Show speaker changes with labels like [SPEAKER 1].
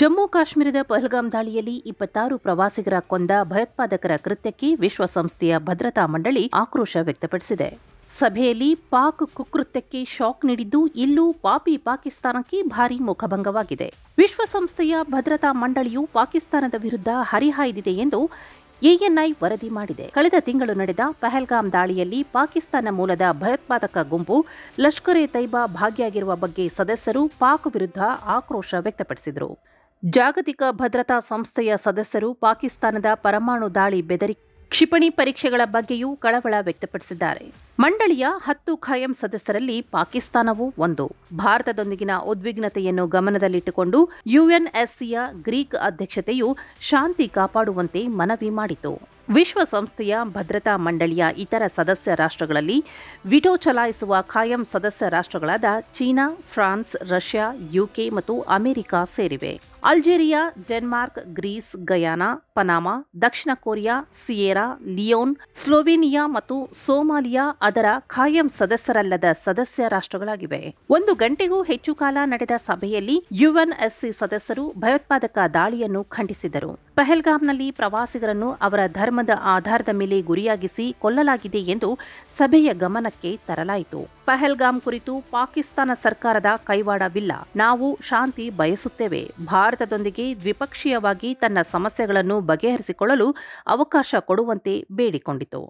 [SPEAKER 1] ಜಮ್ಮು ಕಾಶ್ಮೀರದ ಪಹಲ್ಗಾಮ್ ದಾಳಿಯಲ್ಲಿ 26 ಪ್ರವಾಸಿಗರ ಕೊಂದ ಭಯೋತ್ಪಾದಕರ ಕೃತ್ಯಕ್ಕೆ ವಿಶ್ವಸಂಸ್ಥೆಯ ಭದ್ರತಾ ಮಂಡಳಿ ಆಕ್ರೋಶ ವ್ಯಕ್ತಪಡಿಸಿದೆ. ಸಭೆಯಲ್ಲಿ ಪಾಕ್ ಕುಕೃತ್ಯಕ್ಕೆ ಶಾಕ್ ನೀಡಿದ್ದು, ಇಲ್ಲೂ ಪಾಪಿ ಪಾಕಿಸ್ತಾನಕ್ಕೆ ಭಾರೀ ಮುಖಭಂಗವಾಗಿದೆ. ವಿಶ್ವಸಂಸ್ಥೆಯ ಭದ್ರತಾ ಮಂಡಳಿಯು ಪಾಕಿಸ್ತಾನದ ವಿರುದ್ಧ ಹರಿಹಾಯ್ದಿದೆ ಎಂದು ಎಎನ್ಐ ವರದಿ ಮಾಡಿದೆ. ಕಳೆದ ತಿಂಗಳು ನಡೆದ ಪಹಲ್ಗಾಮ್ ದಾಳಿಯಲ್ಲಿ ಪಾಕಿಸ್ತಾನ ಮೂಲದ ಭಯೋತ್ಪಾದಕ ಗುಂಪು ಲಷ್ಕರ್-ಎ-ತೈಬಾ ಭಾಗಿಯಾಗಿರುವ ಬಗ್ಗೆ ಸದಸ್ಯರು ಪಾಕ್ ವಿರುದ್ಧ ಆಕ್ರೋಶ ವ್ಯಕ್ತಪಡಿಸಿದರು. ಜಾಗತಿಕ ಭದ್ರತಾ ಸಂಸ್ಥೆಯ ಸದಸ್ಯರು ಪಾಕಿಸ್ತಾನದ ಪರಮಾಣು ದಾಳಿ ಬೆದರಿಕೆ ಕ್ಷಿಪಣಿ ಪರೀಕ್ಷೆಗಳ ಬಗ್ಗೆಯೂ ಕಳವಳ ವ್ಯಕ್ತಪಡಿಸಿದ್ದಾರೆ. ಮಂಡಳಿಯ 10 ಖಾಯಂ ಸದಸ್ಯರಲ್ಲಿ ಪಾಕಿಸ್ತಾನವೂ ಒಂದು. ಭಾರತದೊಂದಿಗಿನ ಉದ್ವಿಗ್ನತೆಯನ್ನು ಗಮನದಲ್ಲಿಟ್ಟುಕೊಂಡು ಯುಎನ್ಎಸ್ಸಿಯ ಗ್ರೀಕ್ ಅಧ್ಯಕ್ಷತೆಯು ಶಾಂತಿ ಕಾಪಾಡುವಂತೆ ಮನವಿ ಮಾಡಿತು. ವಿಶ್ವಸಂಸ್ಥೆಯ ಭದ್ರತಾ ಮಂಡಳಿಯ ಇತರ ಸದಸ್ಯ ರಾಷ್ಟ್ರಗಳಲ್ಲಿ ವಿಟೋ ಚಲಾಯಿಸುವ ಖಾಯಂ ಸದಸ್ಯ ರಾಷ್ಟ್ರಗಳಾದ ಚೀನಾ, ಫ್ರಾನ್ಸ್, ರಷ್ಯಾ, ಯುಕೆ ಮತ್ತು ಅಮೆರಿಕ ಸೇರಿವೆ. Algeria, Denmark, Greece, Guyana, Panama, ದಕ್ಷಿಣ ಕೊರಿಯಾ, ಸಿಯೆರಾ ಲಿಯೋನ್, ಸ್ಲೋವೇನಿಯಾ ಮತ್ತು ಸೋಮಾಲಿಯಾ ಅದರ ಖಾಯಂ ಸದಸ್ಯರಲ್ಲದ ಸದಸ್ಯ ರಾಷ್ಟ್ರಗಳಾಗಿವೆ. 1 ಗಂಟೆಗೂ ಹೆಚ್ಚು ಕಾಲ ನಡೆದ ಸಭೆಯಲ್ಲಿ ಯುಎನ್ಎಸ್ಸಿ ಸದಸ್ಯರು ಭಯೋತ್ಪಾದಕ ದಾಳಿಯನ್ನು ಖಂಡಿಸಿದರು. ಪಹಲ್ಗಾಮ್ನಲ್ಲಿ ಪ್ರವಾಸಿಗರನ್ನು ಅವರ ಧರ್ಮದ ಆಧಾರದ ಮೇಲೆ ಗುರಿಯಾಗಿಸಿ ಕೊಲ್ಲಲಾಗಿದೆ ಎಂದು ಸಭೆಯ ಗಮನಕ್ಕೆ ತರಲಾಯಿತು. ಪಹಲ್ಗಾಮ್ ಕುರಿತು ಪಾಕಿಸ್ತಾನ ಸರ್ಕಾರದ ಕೈವಾಡವಿಲ್ಲ. ನಾವು ಶಾಂತಿ ಬಯಸುತ್ತೇವೆ. ಭಾರತದೊಂದಿಗೆ ದ್ವಿಪಕ್ಷೀಯವಾಗಿ ತನ್ನ ಸಮಸ್ಯೆಗಳನ್ನು ಬಗೆಹರಿಸಿಕೊಳ್ಳಲು ಅವಕಾಶ ಕೊಡುವಂತೆ ಬೇಡಿಕೊಂಡಿತು.